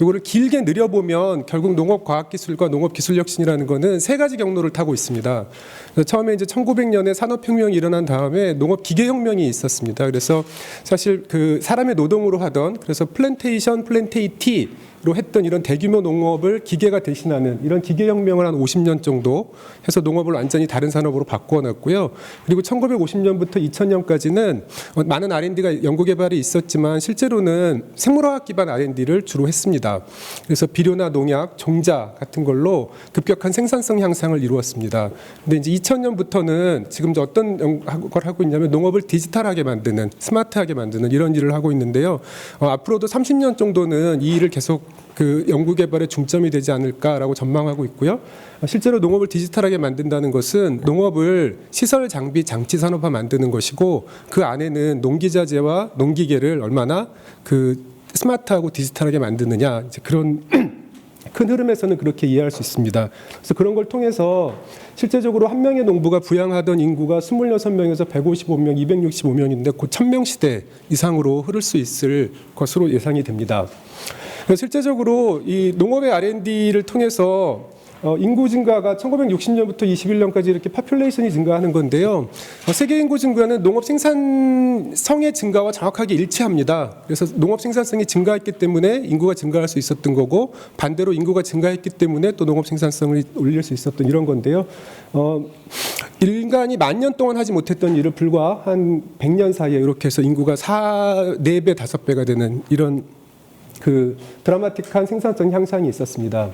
이거를 길게 늘려보면 결국 농업과학기술과 농업기술혁신이라는 거는 세 가지 경로를 타고 있습니다. 그래서 처음에 이제 1900년에 산업혁명이 일어난 다음에 농업기계혁명이 있었습니다. 그래서 사실 그 사람의 노동으로 하던 그래서 플랜테이션, 플랜테이티로 했던 이런 대규모 농업을 기계가 대신하는 이런 기계혁명을 한 50년 정도 해서 농업을 완전히 다른 산업으로 바꾸어놨고요. 그리고 1950년부터 2000년까지는 많은 R&D가 연구개발이 있었지만 실제로는 생물화학 기반 R&D를 주로 했습니다. 그래서 비료나 농약, 종자 같은 걸로 급격한 생산성 향상을 이루었습니다. 근데 이제 2000년부터는 지금 어떤 걸 하고 있냐면 농업을 디지털하게 만드는, 스마트하게 만드는 이런 일을 하고 있는데요. 앞으로도 30년 정도는 이 일을 계속 그 연구개발의 중점이 되지 않을까라고 전망하고 있고요. 실제로 농업을 디지털하게 만든다는 것은 농업을 시설, 장비, 장치 산업화 만드는 것이고 그 안에는 농기자재와 농기계를 얼마나 그 스마트하고 디지털하게 만드느냐 이제 그런 큰 흐름에서는 그렇게 이해할 수 있습니다. 그래서 그런 걸 통해서 실제적으로 한 명의 농부가 부양하던 인구가 26명에서 155명, 265명인데 곧 1000명 시대 이상으로 흐를 수 있을 것으로 예상이 됩니다. 실제적으로 이 농업의 R&D를 통해서 인구 증가가 1960년부터 21년까지 이렇게 파퓰레이션이 증가하는 건데요. 세계 인구 증가는 농업 생산성의 증가와 정확하게 일치합니다. 그래서 농업 생산성이 증가했기 때문에 인구가 증가할 수 있었던 거고 반대로 인구가 증가했기 때문에 또 농업 생산성을 올릴 수 있었던 이런 건데요. 인간이 10,000년 동안 하지 못했던 일을 불과 한 100년 사이에 이렇게 해서 인구가 4배, 5배가 되는 이런 그 드라마틱한 생산성 향상이 있었습니다.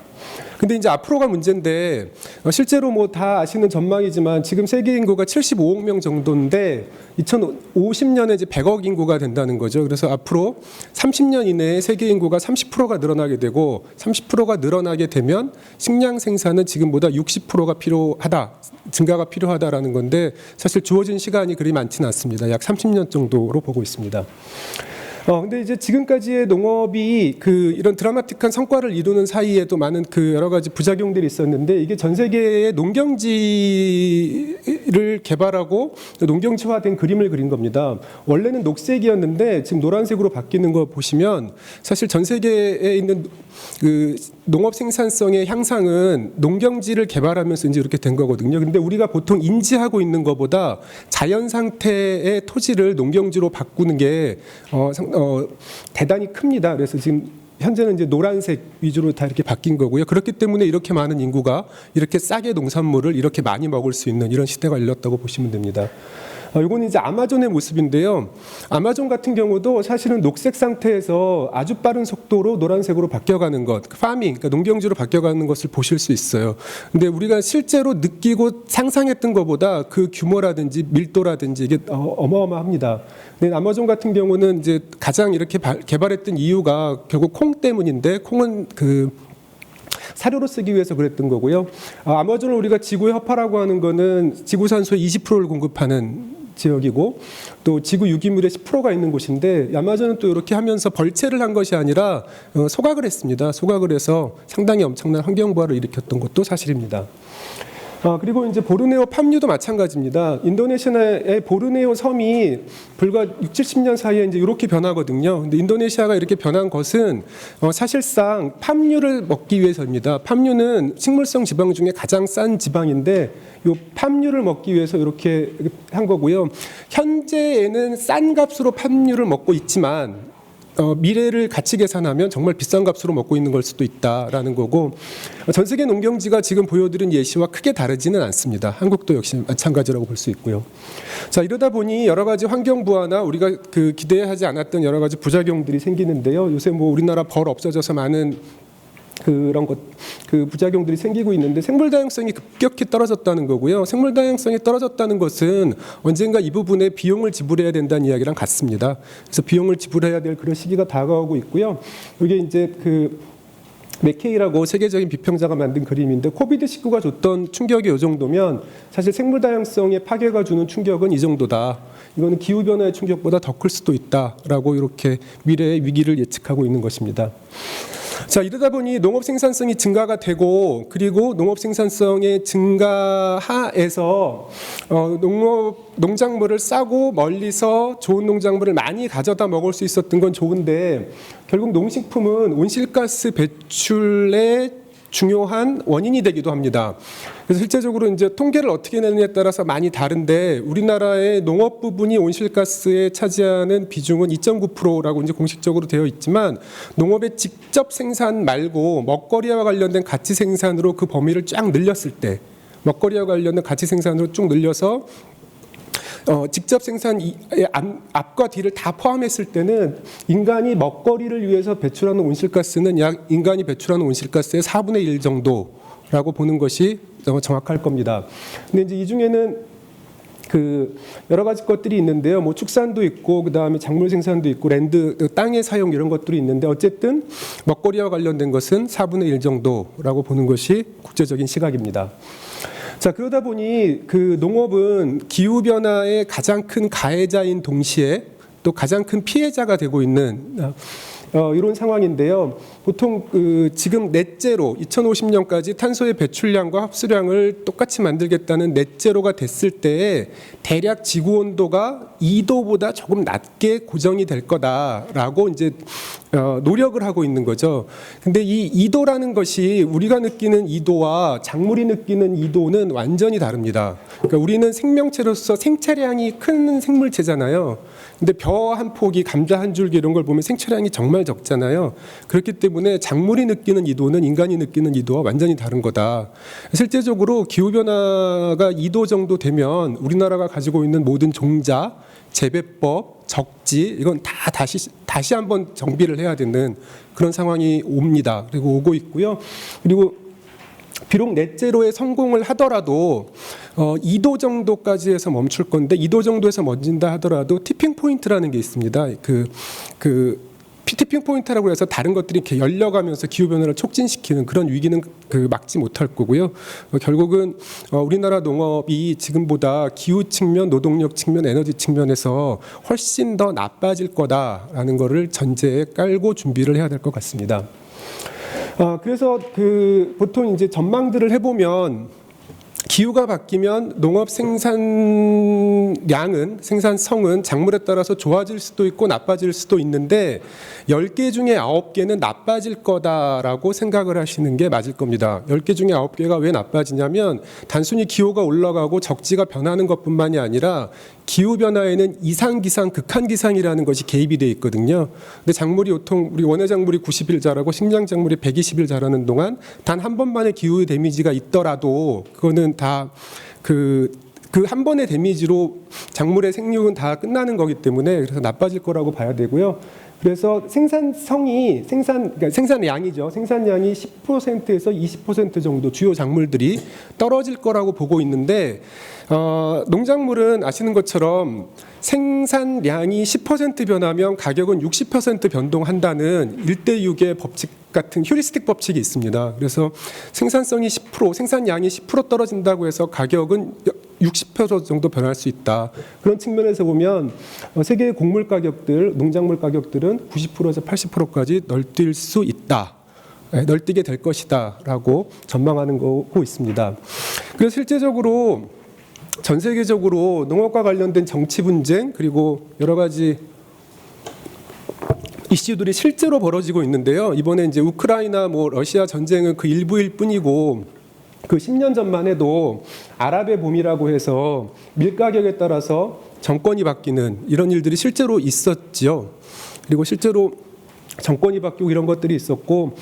근데 이제 앞으로가 문제인데 실제로 뭐 다 아시는 전망이지만 지금 세계 인구가 75억 명 정도인데 2050년에 이제 100억 인구가 된다는 거죠. 그래서 앞으로 30년 이내에 세계 인구가 30%가 늘어나게 되고 30%가 늘어나게 되면 식량 생산은 지금보다 60%가 필요하다, 증가가 필요하다라는 건데 사실 주어진 시간이 그리 많지는 않습니다. 약 30년 정도로 보고 있습니다. 근데 이제 지금까지의 농업이 그 이런 드라마틱한 성과를 이루는 사이에도 많은 그 여러 가지 부작용들이 있었는데 이게 전 세계의 농경지를 개발하고 농경지화된 그림을 그린 겁니다. 원래는 녹색이었는데 지금 노란색으로 바뀌는 거 보시면 사실 전 세계에 있는 그 농업 생산성의 향상은 농경지를 개발하면서 이제 이렇게 된 거거든요. 근데 우리가 보통 인지하고 있는 것보다 자연 상태의 토지를 농경지로 바꾸는 게 대단히 큽니다. 그래서 지금 현재는 이제 노란색 위주로 다 이렇게 바뀐 거고요. 그렇기 때문에 이렇게 많은 인구가 이렇게 싸게 농산물을 이렇게 많이 먹을 수 있는 이런 시대가 열렸다고 보시면 됩니다. 이건 이제 아마존의 모습인데요. 아마존 같은 경우도 사실은 녹색 상태에서 아주 빠른 속도로 노란색으로 바뀌어가는 것, 파밍, 그러니까 농경지로 바뀌어가는 것을 보실 수 있어요. 근데 우리가 실제로 느끼고 상상했던 것보다 그 규모라든지 밀도라든지 이게 어마어마합니다. 근데 아마존 같은 경우는 이제 가장 이렇게 개발했던 이유가 결국 콩 때문인데 콩은 그 사료로 쓰기 위해서 그랬던 거고요. 아마존을 우리가 지구의 허파라고 하는 거는 지구 산소의 20%를 공급하는 지역이고 또 지구 유기물의 10%가 있는 곳인데 아마존은 또 이렇게 하면서 벌채를 한 것이 아니라 소각을 했습니다. 소각을 해서 상당히 엄청난 환경부활을 일으켰던 것도 사실입니다. 그리고 이제 보르네오 팜유도 마찬가지입니다. 인도네시아의 보르네오 섬이 불과 6, 70년 사이에 이제 이렇게 변하거든요. 근데 인도네시아가 이렇게 변한 것은 사실상 팜유를 먹기 위해서입니다. 팜유는 식물성 지방 중에 가장 싼 지방인데 이 팜유를 먹기 위해서 이렇게 한 거고요. 현재에는 싼 값으로 팜유를 먹고 있지만 미래를 가치 계산하면 정말 비싼 값으로 먹고 있는 걸 수도 있다라는 거고 전 세계 농경지가 지금 보여드린 예시와 크게 다르지는 않습니다. 한국도 역시 마찬가지라고 볼 수 있고요. 자, 이러다 보니 여러 가지 환경 부하나 우리가 그 기대하지 않았던 여러 가지 부작용들이 생기는데요. 요새 뭐 우리나라 벌 없어져서 많은 그런 것, 그 부작용들이 생기고 있는데 생물 다양성이 급격히 떨어졌다는 거고요. 생물 다양성이 떨어졌다는 것은 언젠가 이 부분에 비용을 지불해야 된다는 이야기랑 같습니다. 그래서 비용을 지불해야 될 그런 시기가 다가오고 있고요. 이게 이제 그 맥케이라고 세계적인 비평자가 만든 그림인데 코비드19가 줬던 충격이 이 정도면 사실 생물 다양성의 파괴가 주는 충격은 이 정도다. 이거는 기후변화의 충격보다 더 클 수도 있다라고 이렇게 미래의 위기를 예측하고 있는 것입니다. 자, 이러다 보니 농업 생산성이 증가가 되고, 그리고 농업 생산성의 증가하에서 농작물을 싸고 멀리서 좋은 농작물을 많이 가져다 먹을 수 있었던 건 좋은데, 결국 농식품은 온실가스 배출의 중요한 원인이 되기도 합니다. 그래서 실제적으로 이제 통계를 어떻게 내느냐에 따라서 많이 다른데, 우리나라의 농업 부분이 온실가스에 차지하는 비중은 2.9%라고 이제 공식적으로 되어 있지만, 농업의 직접 생산 말고 먹거리와 관련된 가치 생산으로 그 범위를 쫙 늘렸을 때, 먹거리와 관련된 가치 생산으로 쭉 늘려서 직접 생산의 앞과 뒤를 다 포함했을 때는 인간이 먹거리를 위해서 배출하는 온실가스는 약 인간이 배출하는 온실가스의 4분의 1 정도라고 보는 것이 정확할 겁니다. 근데 이제 이 중에는 그 여러 가지 것들이 있는데요. 뭐 축산도 있고, 그 다음에 작물 생산도 있고, 랜드 땅의 사용 이런 것들이 있는데, 어쨌든 먹거리와 관련된 것은 4분의 1 정도라고 보는 것이 국제적인 시각입니다. 자, 그러다 보니 그 농업은 기후 변화의 가장 큰 가해자인 동시에 또 가장 큰 피해자가 되고 있는 이런 상황인데요. 보통 지금 넷제로 2050년까지 탄소의 배출량과 흡수량을 똑같이 만들겠다는 넷제로가 됐을 때에 대략 지구 온도가 2도보다 조금 낮게 고정이 될 거다라고 이제 노력을 하고 있는 거죠. 근데 이 2도라는 것이 우리가 느끼는 2도와 작물이 느끼는 2도는 완전히 다릅니다. 그러니까 우리는 생명체로서 생체량이 큰 생물체잖아요. 근데 벼 한 포기, 감자 한 줄기 이런 걸 보면 생체량이 정말 적잖아요. 그렇기 때문에 작물이 느끼는 2도는 인간이 느끼는 2도와 완전히 다른 거다. 실제적으로 기후변화가 2도 정도 되면 우리나라가 가지고 있는 모든 종자, 재배법, 적지 이건 다 다시 한번 정비를 해야 되는 그런 상황이 옵니다. 그리고 오고 있고요. 그리고 비록 넷제로에 성공을 하더라도 2도 정도까지 해서 멈출 건데, 2도 정도에서 멈춘다 하더라도 티핑 포인트라는 게 있습니다. 티핑 포인트라고 해서 다른 것들이 이렇게 열려가면서 기후 변화를 촉진시키는 그런 위기는 막지 못할 거고요. 결국은 우리나라 농업이 지금보다 기후 측면, 노동력 측면, 에너지 측면에서 훨씬 더 나빠질 거다라는 거를 전제에 깔고 준비를 해야 될 것 같습니다. 그래서 보통 이제 전망들을 해보면, 기후가 바뀌면 농업 생산성은 작물에 따라서 좋아질 수도 있고 나빠질 수도 있는데, 10개 중에 9개는 나빠질 거다라고 생각을 하시는 게 맞을 겁니다. 10개 중에 9개가 왜 나빠지냐면, 단순히 기후가 올라가고 적지가 변하는 것뿐만이 아니라 기후변화에는 이상기상, 극한기상이라는 것이 개입이 되어 있거든요. 근데 작물이 보통 우리 원예작물이 90일 자라고 식량작물이 120일 자라는 동안 단 한 번만의 기후 데미지가 있더라도 그거는 다 그 한 번의 데미지로 작물의 생육은 다 끝나는 거기 때문에, 그래서 나빠질 거라고 봐야 되고요. 그래서 그러니까 생산량이죠. 생산량이 10%에서 20% 정도 주요 작물들이 떨어질 거라고 보고 있는데, 농작물은 아시는 것처럼 생산량이 10% 변하면 가격은 60% 변동한다는 1대6의 법칙 같은 휴리스틱 법칙이 있습니다. 그래서 생산성이 10%, 생산량이 10% 떨어진다고 해서 가격은 60% 정도 변할 수 있다. 그런 측면에서 보면 세계의 곡물 가격들, 농작물 가격들은 90%에서 80%까지 널뛸 수 있다. 널뛰게 될 것이다라고 전망하는 거고 있습니다. 그래서 실제적으로 전 세계적으로 농업과 관련된 정치 분쟁, 그리고 여러 가지 이슈들이 실제로 벌어지고 있는데요. 이번에 이제 우크라이나 러시아 전쟁은 그 일부일 뿐이고, 그 10년 전만 해도 아랍의 봄이라고 해서 밀 가격에 따라서 정권이 바뀌는 이런 일들이 실제로 있었지요. 그리고 실제로 정권이 바뀌고 이런 것들이 있었고,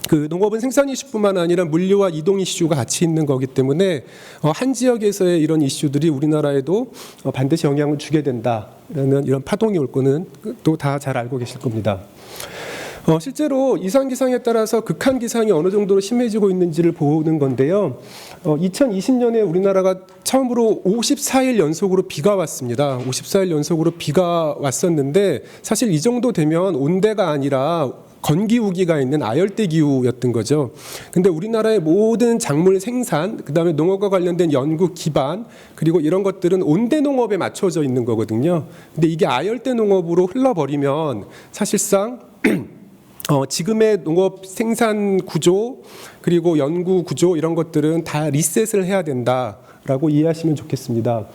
그 농업은 생산 이슈뿐만 아니라 물류와 이동 이슈가 같이 있는 거기 때문에 한 지역에서의 이런 이슈들이 우리나라에도 반드시 영향을 주게 된다라는 이런 파동이 올 거는 또 다 잘 알고 계실 겁니다. 실제로 이상기상에 따라서 극한기상이 어느 정도로 심해지고 있는지를 보는 건데요. 2020년에 우리나라가 처음으로 54일 연속으로 비가 왔습니다. 54일 연속으로 비가 왔었는데, 사실 이 정도 되면 온대가 아니라 건기우기가 있는 아열대 기후였던 거죠. 근데 우리나라의 모든 작물 생산, 그다음에 농업과 관련된 연구 기반, 그리고 이런 것들은 온대 농업에 맞춰져 있는 거거든요. 근데 이게 아열대 농업으로 흘러버리면 사실상 지금의 농업 생산 구조 그리고 연구 구조 이런 것들은 다 리셋을 해야 된다라고 이해하시면 좋겠습니다.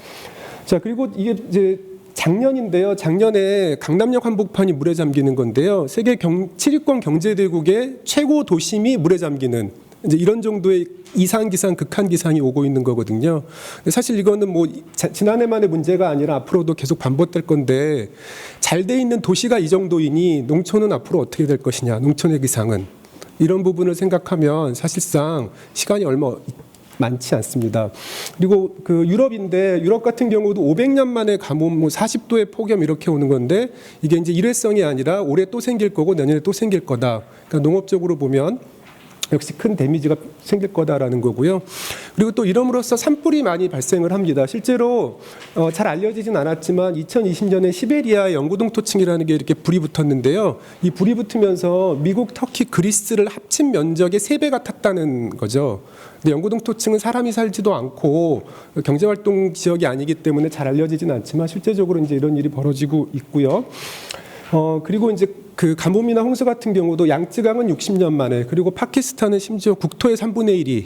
자, 그리고 이게 이제 작년인데요. 작년에 강남역 한복판이 물에 잠기는 건데요. 세계 7위권 경제대국의 최고 도심이 물에 잠기는 이제 이런 정도의 이상 기상, 극한 기상이 오고 있는 거거든요. 사실 이거는 뭐 지난해만의 문제가 아니라 앞으로도 계속 반복될 건데 잘 돼 있는 도시가 이 정도이니 농촌은 앞으로 어떻게 될 것이냐, 농촌의 기상은 이런 부분을 생각하면 사실상 시간이 얼마 많지 않습니다. 그리고 그 유럽인데 유럽 같은 경우도 500년 만에 가뭄, 40도의 폭염 이렇게 오는 건데 이게 이제 일회성이 아니라 올해 또 생길 거고 내년에 또 생길 거다. 그러니까 농업적으로 보면 역시 큰 데미지가 생길 거다라는 거고요. 그리고 또 이름으로써 산불이 많이 발생을 합니다. 실제로 잘 알려지진 않았지만 2020년에 시베리아의 영구동토층이라는 게 이렇게 불이 붙었는데요. 이 불이 붙으면서 미국, 터키, 그리스를 합친 면적의 3배가 탔다는 거죠. 근데 영구동토층은 사람이 살지도 않고 경제활동 지역이 아니기 때문에 잘 알려지진 않지만 실제적으로 이제 이런 일이 벌어지고 있고요. 그리고 이제 그 가뭄이나 홍수 같은 경우도 양쯔강은 60년 만에 그리고 파키스탄은 심지어 국토의 3분의 1이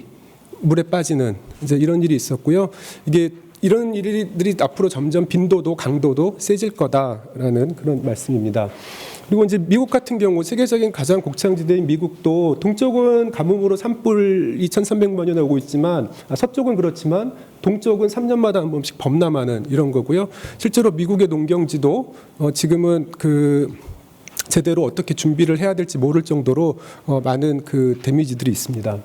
물에 빠지는 이제 이런 일이 있었고요. 이게 이런 일들이 앞으로 점점 빈도도 강도도 세질 거다라는 그런 말씀입니다. 그리고 이제 미국 같은 경우 세계적인 가장 곡창지대인 미국도 동쪽은 가뭄으로 산불 2,300만 년에 오고 있지만 서쪽은 그렇지만 동쪽은 3년마다 한 번씩 범람하는 이런 거고요. 실제로 미국의 농경지도 지금은 그 제대로 어떻게 준비를 해야 될지 모를 정도로 많은 그 데미지들이 있습니다.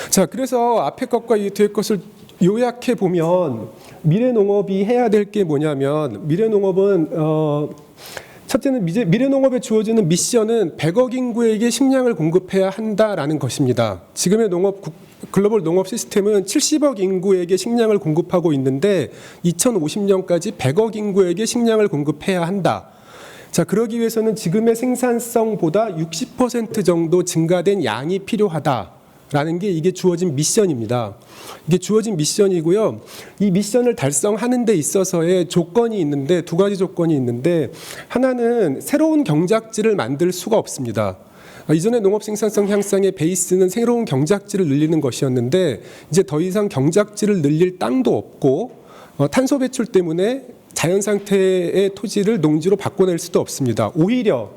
자, 그래서 앞에 것과 이 뒤에 것을 요약해 보면 미래 농업이 해야 될 게 뭐냐면 미래 농업은 첫째는 미래 농업에 주어지는 미션은 100억 인구에게 식량을 공급해야 한다라는 것입니다. 지금의 글로벌 농업 시스템은 70억 인구에게 식량을 공급하고 있는데 2050년까지 100억 인구에게 식량을 공급해야 한다. 자, 그러기 위해서는 지금의 생산성보다 60% 정도 증가된 양이 필요하다라는 게 이게 주어진 미션입니다. 이게 주어진 미션이고요. 이 미션을 달성하는 데 있어서의 조건이 있는데 두 가지 조건이 있는데 하나는 새로운 경작지를 만들 수가 없습니다. 이전에 농업 생산성 향상의 베이스는 새로운 경작지를 늘리는 것이었는데 이제 더 이상 경작지를 늘릴 땅도 없고 탄소 배출 때문에 자연 상태의 토지를 농지로 바꿔낼 수도 없습니다. 오히려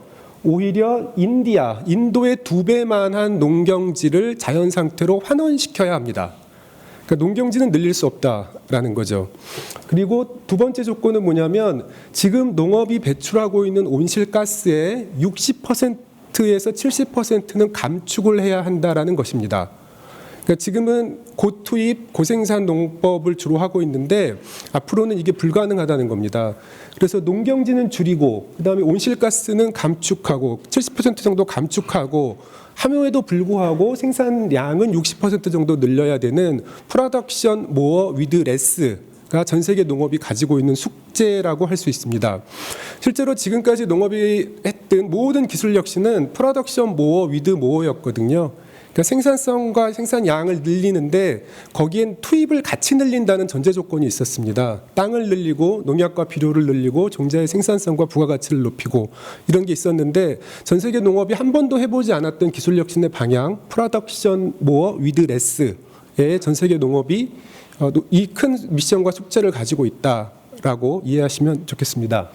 인도의 2배만한 농경지를 자연 상태로 환원시켜야 합니다. 그러니까 농경지는 늘릴 수 없다라는 거죠. 그리고 두 번째 조건은 뭐냐면 지금 농업이 배출하고 있는 온실가스의 60%에서 70%는 감축을 해야 한다라는 것입니다. 그러니까 지금은 고투입, 고생산 농법을 주로 하고 있는데 앞으로는 이게 불가능하다는 겁니다. 그래서 농경지는 줄이고 그다음에 온실가스는 감축하고 70% 정도 감축하고 함에도 불구하고 생산량은 60% 정도 늘려야 되는 프로덕션 모어 위드 레스가 전 세계 농업이 가지고 있는 숙제라고 할 수 있습니다. 실제로 지금까지 농업이 했던 모든 기술 혁신은 프로덕션 모어 위드 모어였거든요. 그러니까 생산성과 생산량을 늘리는데 거기엔 투입을 같이 늘린다는 전제 조건이 있었습니다. 땅을 늘리고 농약과 비료를 늘리고 종자의 생산성과 부가가치를 높이고 이런 게 있었는데 전 세계 농업이 한 번도 해보지 않았던 기술 혁신의 방향 프로덕션 모어 위드 레스에 전 세계 농업이 이 큰 미션과 숙제를 가지고 있다라고 이해하시면 좋겠습니다.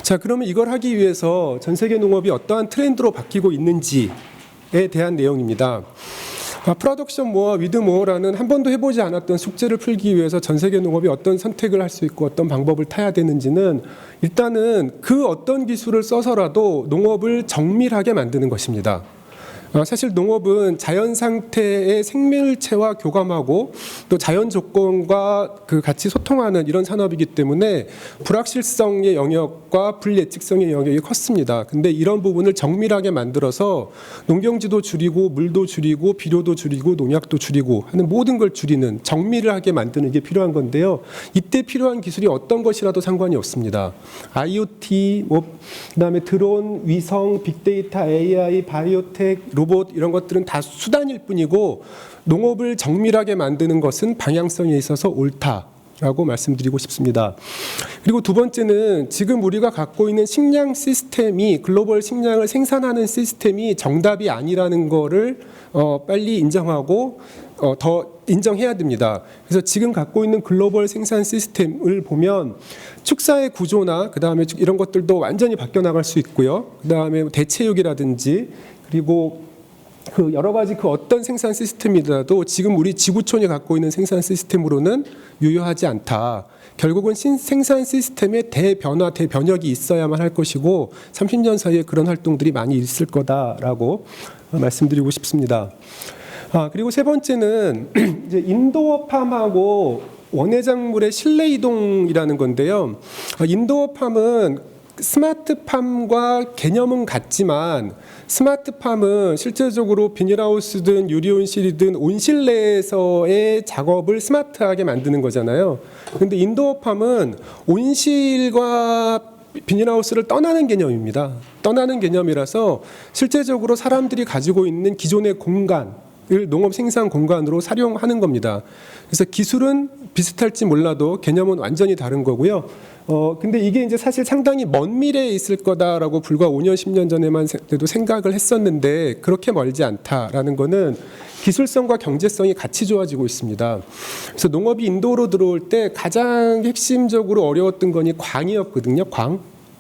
자, 그러면 이걸 하기 위해서 전 세계 농업이 어떠한 트렌드로 바뀌고 있는지 에 대한 내용입니다. 프로덕션 모어 위드 모어라는 한 번도 해보지 않았던 숙제를 풀기 위해서 전 세계 농업이 어떤 선택을 할 수 있고 어떤 방법을 타야 되는지는 일단은 그 어떤 기술을 써서라도 농업을 정밀하게 만드는 것입니다. 사실 농업은 자연 상태의 생명체와 교감하고 또 자연 조건과 그 같이 소통하는 이런 산업이기 때문에 불확실성의 영역과 불예측성의 영역이 컸습니다. 근데 이런 부분을 정밀하게 만들어서 농경지도 줄이고 물도 줄이고 비료도 줄이고 농약도 줄이고 하는 모든 걸 줄이는 정밀하게 만드는 게 필요한 건데요. 이때 필요한 기술이 어떤 것이라도 상관이 없습니다. IoT, 그다음에 드론, 위성, 빅데이터, AI, 바이오텍, 로봇 이런 것들은 다 수단일 뿐이고 농업을 정밀하게 만드는 것은 방향성에 있어서 옳다. 라고 말씀드리고 싶습니다. 그리고 두 번째는 지금 우리가 갖고 있는 식량 시스템이 글로벌 식량을 생산하는 시스템이 정답이 아니라는 거를 빨리 인정하고 더 인정해야 됩니다. 그래서 지금 갖고 있는 글로벌 생산 시스템을 보면 축사의 구조나 그다음에 이런 것들도 완전히 바뀌어 나갈 수 있고요. 그다음에 대체육이라든지 그리고 그 여러 가지 그 어떤 생산 시스템이라도 지금 우리 지구촌이 갖고 있는 생산 시스템으로는 유효하지 않다. 결국은 생산 시스템의 대변화, 대변혁이 있어야만 할 것이고 30년 사이에 그런 활동들이 많이 있을 거다라고 말씀드리고 싶습니다. 그리고 세 번째는 이제 인도어팜하고 원예작물의 실내 이동이라는 건데요. 인도어팜은 스마트팜과 개념은 같지만 스마트팜은 실제적으로 비닐하우스든 유리온실이든 온실내에서의 작업을 스마트하게 만드는 거잖아요. 그런데 인도어팜은 온실과 비닐하우스를 떠나는 개념입니다. 떠나는 개념이라서 실제적으로 사람들이 가지고 있는 기존의 공간을 농업 생산 공간으로 활용하는 겁니다. 그래서 기술은 비슷할지 몰라도 개념은 완전히 다른 거고요. 근데 이게 이제 사실 상당히 먼 미래에 있을 거다라고 불과 5년, 10년 전에만 도 생각을 했었는데 그렇게 멀지 않다라는 거는 기술성과 경제성이 같이 좋아지고 있습니다. 그래서 농업이 인도로 들어올 때 가장 핵심적으로 어려웠던 건이 광이었거든요.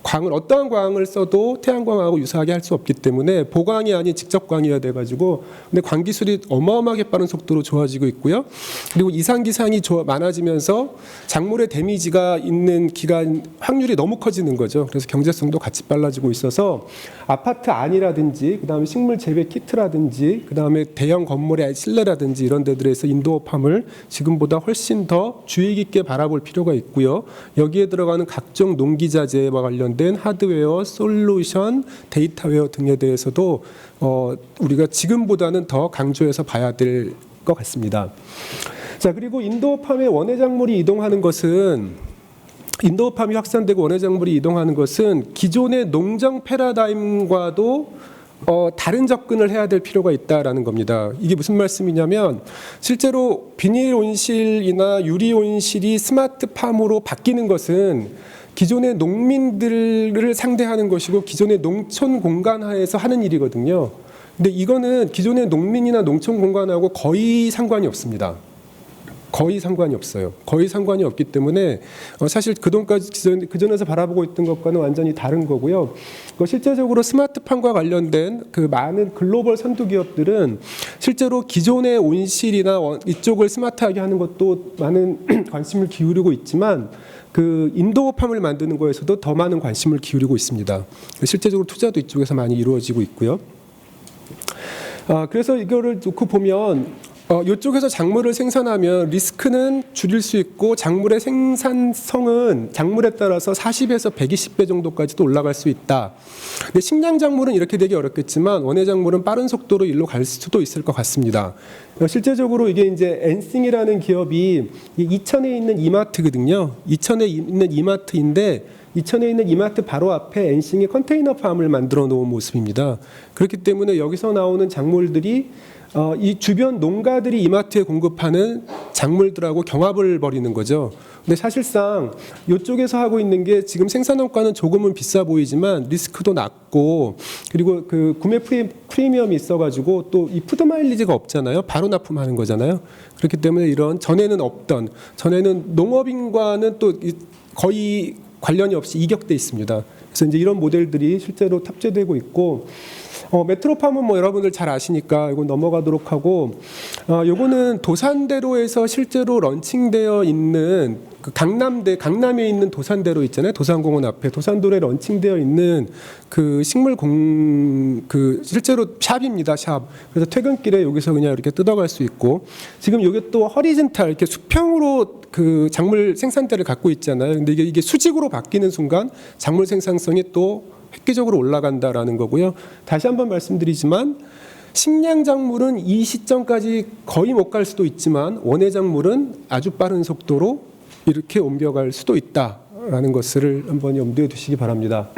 광을 어떠한 광을 써도 태양광하고 유사하게 할 수 없기 때문에 보광이 아닌 직접 광이어야 돼가지고 근데 광 기술이 어마어마하게 빠른 속도로 좋아지고 있고요. 그리고 이상기상이 많아지면서 작물의 데미지가 있는 기간 확률이 너무 커지는 거죠. 그래서 경제성도 같이 빨라지고 있어서 아파트 안이라든지 그다음에 식물 재배 키트라든지 그다음에 대형 건물의 실내라든지 이런 데들에서 인도어팜을 지금보다 훨씬 더 주의 깊게 바라볼 필요가 있고요. 여기에 들어가는 각종 농기자재와 관련된 하드웨어, 솔루션, 데이터웨어 등에 대해서도 우리가 지금보다는 더 강조해서 봐야 될 것 같습니다. 자, 그리고 인도어팜의 원예작물이 이동하는 것은 인도어팜이 확산되고 원예작물이 이동하는 것은 기존의 농정 패러다임과도 다른 접근을 해야 될 필요가 있다라는 겁니다. 이게 무슨 말씀이냐면 실제로 비닐 온실이나 유리 온실이 스마트팜으로 바뀌는 것은 기존의 농민들을 상대하는 것이고 기존의 농촌 공간 하에서 하는 일이거든요. 근데 이거는 기존의 농민이나 농촌 공간하고 거의 상관이 없습니다. 거의 상관이 없어요. 거의 상관이 없기 때문에 사실 그전에서 바라보고 있던 것과는 완전히 다른 거고요. 실제적으로 스마트팜과 관련된 그 많은 글로벌 선두 기업들은 실제로 기존의 온실이나 이쪽을 스마트하게 하는 것도 많은 관심을 기울이고 있지만 그 인도어팜을 만드는 거에서도 더 많은 관심을 기울이고 있습니다. 실제적으로 투자도 이쪽에서 많이 이루어지고 있고요. 그래서 이거를 놓고 보면 이쪽에서 작물을 생산하면 리스크는 줄일 수 있고 작물의 생산성은 작물에 따라서 40에서 120배 정도까지도 올라갈 수 있다. 근데 식량 작물은 이렇게 되기 어렵겠지만 원예 작물은 빠른 속도로 일로 갈 수도 있을 것 같습니다. 실제적으로 이게 이제 엔싱이라는 기업이 이천에 있는 이마트거든요. 이천에 있는 이마트인데 이천에 있는 이마트 바로 앞에 엔싱이 컨테이너 팜을 만들어 놓은 모습입니다. 그렇기 때문에 여기서 나오는 작물들이 이 주변 농가들이 이마트에 공급하는 작물들하고 경합을 벌이는 거죠. 근데 사실상 이쪽에서 하고 있는 게 지금 생산원가는 조금은 비싸 보이지만 리스크도 낮고 그리고 그 구매 프리미엄이 있어가지고 또 이 푸드 마일리지가 없잖아요. 바로 납품하는 거잖아요. 그렇기 때문에 이런 전에는 농업인과는 또 거의 관련이 없이 이격돼 있습니다. 그래서 이제 이런 모델들이 실제로 탑재되고 있고 메트로팜은 뭐 여러분들 잘 아시니까 이거 넘어가도록 하고 요거는 도산대로에서 실제로 런칭되어 있는 그 강남에 있는 도산대로 있잖아요. 도산공원 앞에 도산도로에 런칭되어 있는 그 그 실제로 샵입니다. 샵. 그래서 퇴근길에 여기서 그냥 이렇게 뜯어갈 수 있고 지금 요게 또 허리즌탈 이렇게 수평으로 그 작물 생산대를 갖고 있잖아요. 근데 이게 수직으로 바뀌는 순간 작물 생산성이 또 획기적으로 올라간다라는 거고요. 다시 한번 말씀드리지만 식량 작물은 이 시점까지 거의 못 갈 수도 있지만 원예 작물은 아주 빠른 속도로 이렇게 옮겨갈 수도 있다라는 것을 한번 염두에 두시기 바랍니다.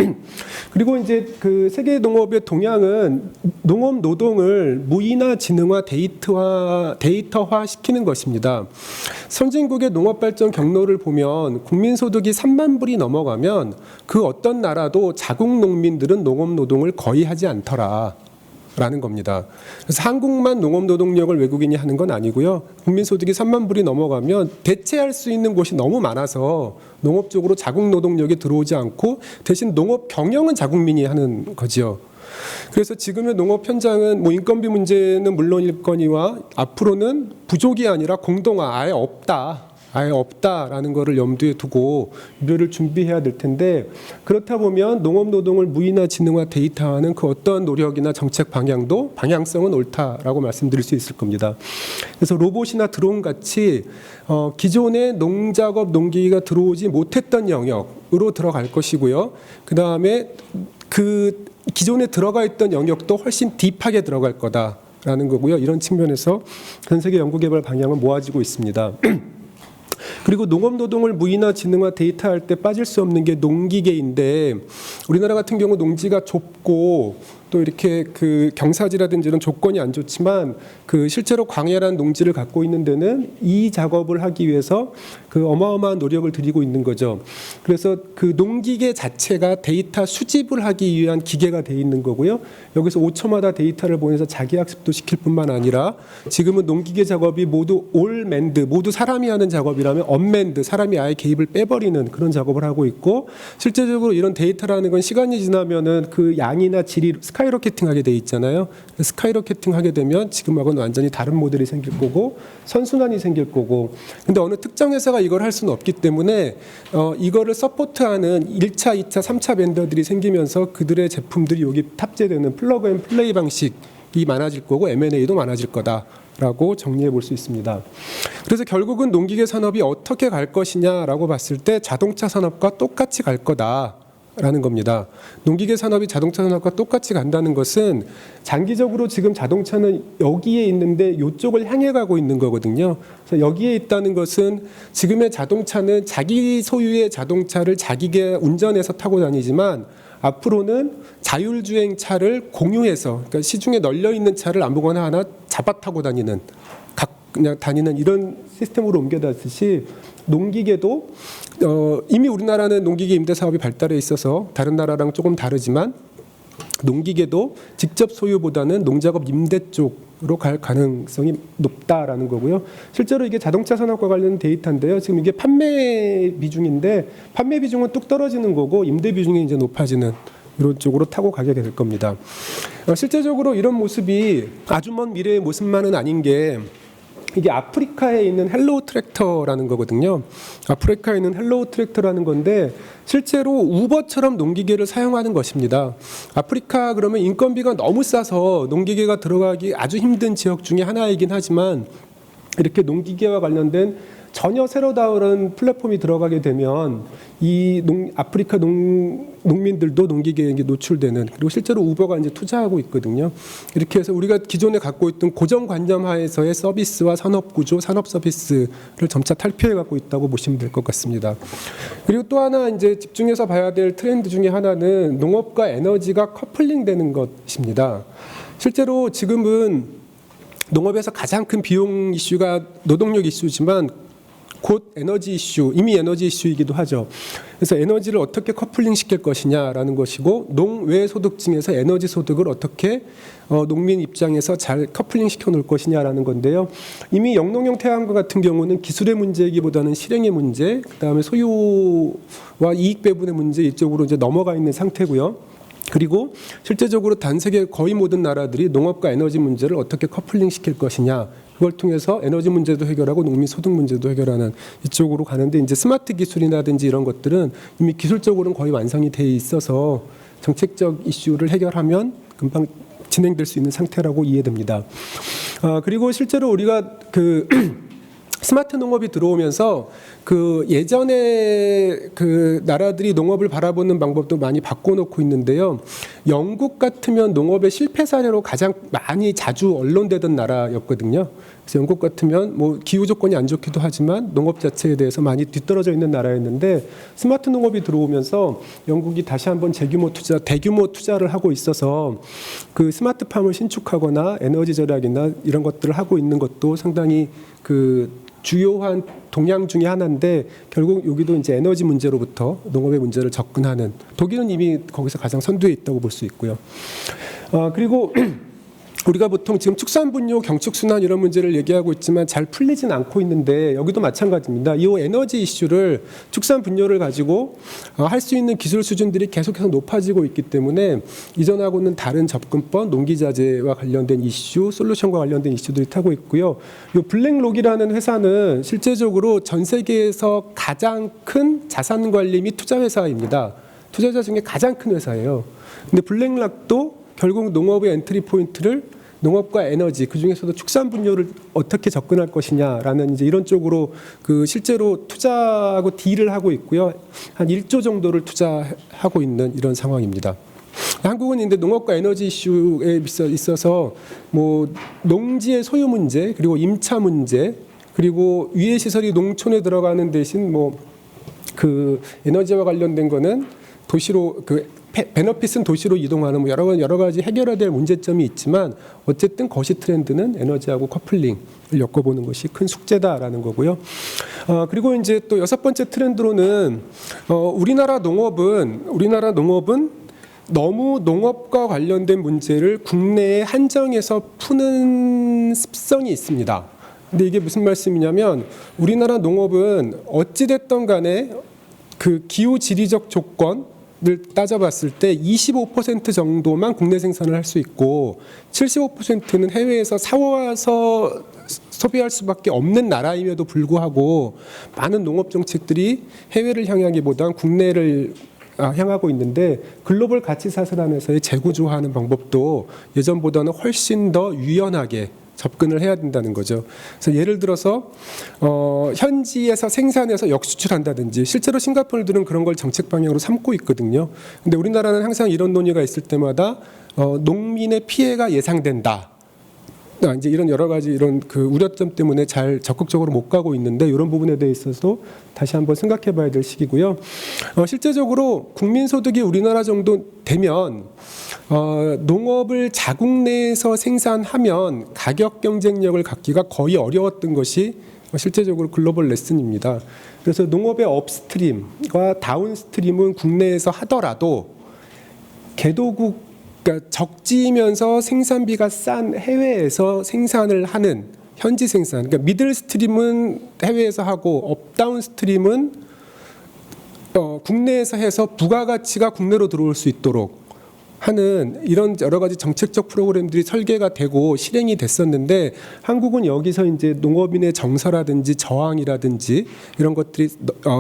그리고 이제 그 세계 농업의 동향은 농업 노동을 무인화, 지능화, 데이터화 시키는 것입니다. 선진국의 농업 발전 경로를 보면 국민 소득이 3만 불이 넘어가면 그 어떤 나라도 자국 농민들은 농업 노동을 거의 하지 않더라. 라는 겁니다. 그래서 한국만 농업 노동력을 외국인이 하는 건 아니고요. 국민 소득이 3만 불이 넘어가면 대체할 수 있는 곳이 너무 많아서 농업 쪽으로 자국 노동력이 들어오지 않고 대신 농업 경영은 자국민이 하는 거지요. 그래서 지금의 농업 현장은 뭐 인건비 문제는 물론일거니와 앞으로는 부족이 아니라 공동화, 아예 없다라는 것을 염두에 두고 미래를 준비해야 될 텐데, 그렇다 보면 농업 노동을 무인화, 지능화, 데이터화하는 그 어떤 노력이나 정책 방향성은 옳다라고 말씀드릴 수 있을 겁니다. 그래서 로봇이나 드론 같이 기존의 농작업, 농기계가 들어오지 못했던 영역으로 들어갈 것이고요. 그 다음에 그 기존에 들어가 있던 영역도 훨씬 딥하게 들어갈 거다라는 거고요. 이런 측면에서 전 세계 연구개발 방향은 모아지고 있습니다. 그리고 농업 노동을 무인화, 지능화, 데이터할 때 빠질 수 없는 게 농기계인데, 우리나라 같은 경우 농지가 좁고 또 이렇게 그 경사지라든지 이런 조건이 안 좋지만 그 실제로 광활한 농지를 갖고 있는 데는 이 작업을 하기 위해서 그 어마어마한 노력을 들이고 있는 거죠. 그래서 그 농기계 자체가 데이터 수집을 하기 위한 기계가 돼 있는 거고요. 여기서 5초마다 데이터를 보내서 자기 학습도 시킬 뿐만 아니라 지금은 농기계 작업이 모두 올맨드, 모두 사람이 하는 작업이라면 언맨드, 사람이 아예 개입을 빼버리는 그런 작업을 하고 있고, 실제적으로 이런 데이터라는 건 시간이 지나면은 그 양이나 질이 스카이로켓팅하게 돼 있잖아요. 스카이로켓팅하게 되면 지금하고는 완전히 다른 모델이 생길 거고 선순환이 생길 거고, 근데 어느 특정 회사가 이걸 할 수는 없기 때문에 이거를 서포트하는 1차, 2차, 3차 벤더들이 생기면서 그들의 제품들이 여기 탑재되는 플러그 앤 플레이 방식이 많아질 거고 M&A도 많아질 거다라고 정리해 볼 수 있습니다. 그래서 결국은 농기계 산업이 어떻게 갈 것이냐라고 봤을 때 자동차 산업과 똑같이 갈 거다 라는 겁니다. 농기계 산업이 자동차 산업과 똑같이 간다는 것은 장기적으로 지금 자동차는 여기에 있는데 이쪽을 향해 가고 있는 거거든요. 그래서 여기에 있다는 것은 지금의 자동차는 자기 소유의 자동차를 자기가 운전해서 타고 다니지만 앞으로는 자율주행차를 공유해서, 그러니까 시중에 널려 있는 차를 아무거나 하나 잡아 타고 다니는, 그냥 다니는 이런 시스템으로 옮겨다듯이 농기계도 이미 우리나라는 농기계 임대 사업이 발달해 있어서 다른 나라랑 조금 다르지만 농기계도 직접 소유보다는 농작업 임대 쪽으로 갈 가능성이 높다라는 거고요. 실제로 이게 자동차 산업과 관련 데이터인데요. 지금 이게 판매 비중인데 판매 비중은 뚝 떨어지는 거고 임대 비중이 이제 높아지는 이런 쪽으로 타고 가게 될 겁니다. 실제적으로 이런 모습이 아주 먼 미래의 모습만은 아닌 게, 이게 아프리카에 있는 헬로우 트랙터라는 거거든요. 아프리카에 있는 헬로우 트랙터라는 건데 실제로 우버처럼 농기계를 사용하는 것입니다. 아프리카 그러면 인건비가 너무 싸서 농기계가 들어가기 아주 힘든 지역 중에 하나이긴 하지만, 이렇게 농기계와 관련된 전혀 새로 다른 플랫폼이 들어가게 되면 이 아프리카 농민들도 농기계에 노출되는, 그리고 실제로 우버가 이제 투자하고 있거든요. 이렇게 해서 우리가 기존에 갖고 있던 고정관념하에서의 서비스와 산업구조, 산업 서비스를 점차 탈피해 갖고 있다고 보시면 될 것 같습니다. 그리고 또 하나 이제 집중해서 봐야 될 트렌드 중에 하나는 농업과 에너지가 커플링되는 것입니다. 실제로 지금은 농업에서 가장 큰 비용 이슈가 노동력 이슈지만 곧 에너지 이슈, 이미 에너지 이슈이기도 하죠. 그래서 에너지를 어떻게 커플링 시킬 것이냐라는 것이고, 농외 소득 중에서 에너지 소득을 어떻게 농민 입장에서 잘 커플링 시켜 놓을 것이냐라는 건데요. 이미 영농형 태양광 같은 경우는 기술의 문제이기보다는 실행의 문제, 그다음에 소유와 이익 배분의 문제 이쪽으로 이제 넘어가 있는 상태고요. 그리고 실제적으로 단 세계 거의 모든 나라들이 농업과 에너지 문제를 어떻게 커플링 시킬 것이냐, 그걸 통해서 에너지 문제도 해결하고 농민 소득 문제도 해결하는 이쪽으로 가는데, 이제 스마트 기술이라든지 이런 것들은 이미 기술적으로는 거의 완성이 돼 있어서 정책적 이슈를 해결하면 금방 진행될 수 있는 상태라고 이해됩니다. 그리고 실제로 우리가 그 스마트 농업이 들어오면서 그 예전에 그 나라들이 농업을 바라보는 방법도 많이 바꿔놓고 있는데요. 영국 같으면 농업의 실패 사례로 가장 많이 자주 언론되던 나라였거든요. 그래서 영국 같으면 뭐 기후 조건이 안 좋기도 하지만 농업 자체에 대해서 많이 뒤떨어져 있는 나라였는데 스마트 농업이 들어오면서 영국이 다시 한번 대규모 투자를 하고 있어서 그 스마트팜을 신축하거나 에너지 절약이나 이런 것들을 하고 있는 것도 상당히 그 주요한 동향 중에 하나인데 결국 여기도 이제 에너지 문제로부터 농업의 문제를 접근하는 독일은 이미 거기서 가장 선두에 있다고 볼 수 있고요. 그리고 우리가 보통 지금 축산분뇨, 경축순환 이런 문제를 얘기하고 있지만 잘 풀리진 않고 있는데 여기도 마찬가지입니다. 이 에너지 이슈를 축산분뇨를 가지고 할 수 있는 기술 수준들이 계속해서 높아지고 있기 때문에 이전하고는 다른 접근법, 농기자재와 관련된 이슈, 솔루션과 관련된 이슈들이 타고 있고요. 이 블랙록이라는 회사는 실제적으로 전 세계에서 가장 큰 자산관리 및 투자회사입니다. 투자자 중에 가장 큰 회사예요. 근데 블랙록도 결국 농업의 엔트리 포인트를 농업과 에너지, 그 중에서도 축산 분야를 어떻게 접근할 것이냐라는 이제 이런 쪽으로 그 실제로 투자하고 딜을 하고 있고요. 한 1조 정도를 투자하고 있는 이런 상황입니다. 한국은 이제 농업과 에너지 이슈에 있어서 뭐 농지의 소유 문제, 그리고 임차 문제, 그리고 위해 시설이 농촌에 들어가는 대신 뭐 그 에너지와 관련된 거는 도시로 베너핏은 도시로 이동하는 뭐 여러 가지 해결해야 될 문제점이 있지만 어쨌든 거시 트렌드는 에너지하고 커플링을 엮어보는 것이 큰 숙제다라는 거고요. 그리고 이제 또 6번째 트렌드로는 우리나라 농업은 너무 농업과 관련된 문제를 국내에 한정해서 푸는 습성이 있습니다. 근데 이게 무슨 말씀이냐면 우리나라 농업은 어찌됐든 간에 그 기후 지리적 조건을 따져봤을 때 25% 정도만 국내 생산을 할 수 있고 75%는 해외에서 사와서 소비할 수밖에 없는 나라임에도 불구하고 많은 농업 정책들이 해외를 향하기보단 국내를 향하고 있는데 글로벌 가치 사슬안에서의 재구조하는 방법도 예전보다는 훨씬 더 유연하게 접근을 해야 된다는 거죠. 그래서 예를 들어서 현지에서 생산해서 역수출한다든지 실제로 싱가포르들은 그런 걸 정책 방향으로 삼고 있거든요. 근데 우리나라는 항상 이런 논의가 있을 때마다 농민의 피해가 예상된다. 이제 이런 여러 가지 이런 그 우려점 때문에 잘 적극적으로 못 가고 있는데 이런 부분에 대해서도 다시 한번 생각해봐야 될 시기고요. 실제적으로 국민소득이 우리나라 정도 되면 농업을 자국 내에서 생산하면 가격 경쟁력을 갖기가 거의 어려웠던 것이 실제적으로 글로벌 레슨입니다. 그래서 농업의 업스트림과 다운스트림은 국내에서 하더라도 개도국 그러니까 적지면서 생산비가 싼 해외에서 생산을 하는 현지 생산. 그러니까 미들 스트림은 해외에서 하고 업다운 스트림은 국내에서 해서 부가가치가 국내로 들어올 수 있도록 하는 이런 여러 가지 정책적 프로그램들이 설계가 되고 실행이 됐었는데 한국은 여기서 이제 농업인의 정서라든지 저항이라든지 이런 것들이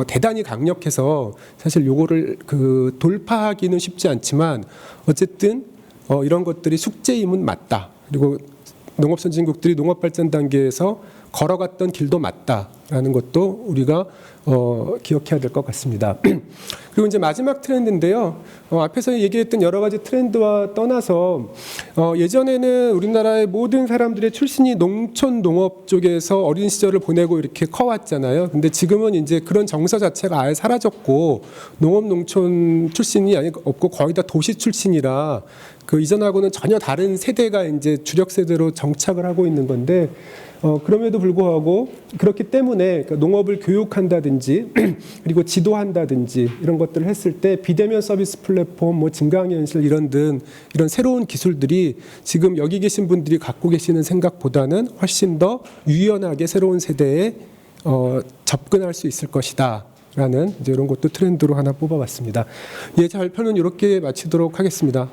대단히 강력해서 사실 요거를 그 돌파하기는 쉽지 않지만 어쨌든 이런 것들이 숙제임은 맞다. 그리고 농업 선진국들이 농업 발전 단계에서 걸어갔던 길도 맞다라는 것도 우리가 기억해야 될 것 같습니다. 그리고 이제 마지막 트렌드인데요. 앞에서 얘기했던 여러 가지 트렌드와 떠나서 예전에는 우리나라의 모든 사람들의 출신이 농촌 농업 쪽에서 어린 시절을 보내고 이렇게 커왔잖아요. 근데 지금은 이제 그런 정서 자체가 아예 사라졌고 농업 농촌 출신이 없고 거의 다 도시 출신이라 그 이전하고는 전혀 다른 세대가 이제 주력 세대로 정착을 하고 있는 건데 그럼에도 불구하고 그렇기 때문에 농업을 교육한다든지 그리고 지도한다든지 이런 것들을 했을 때 비대면 서비스 플랫폼, 뭐 증강현실 이런 새로운 기술들이 지금 여기 계신 분들이 갖고 계시는 생각보다는 훨씬 더 유연하게 새로운 세대에 접근할 수 있을 것이다. 라는 이제 이런 것도 트렌드로 하나 뽑아봤습니다. 예, 발표는 이렇게 마치도록 하겠습니다.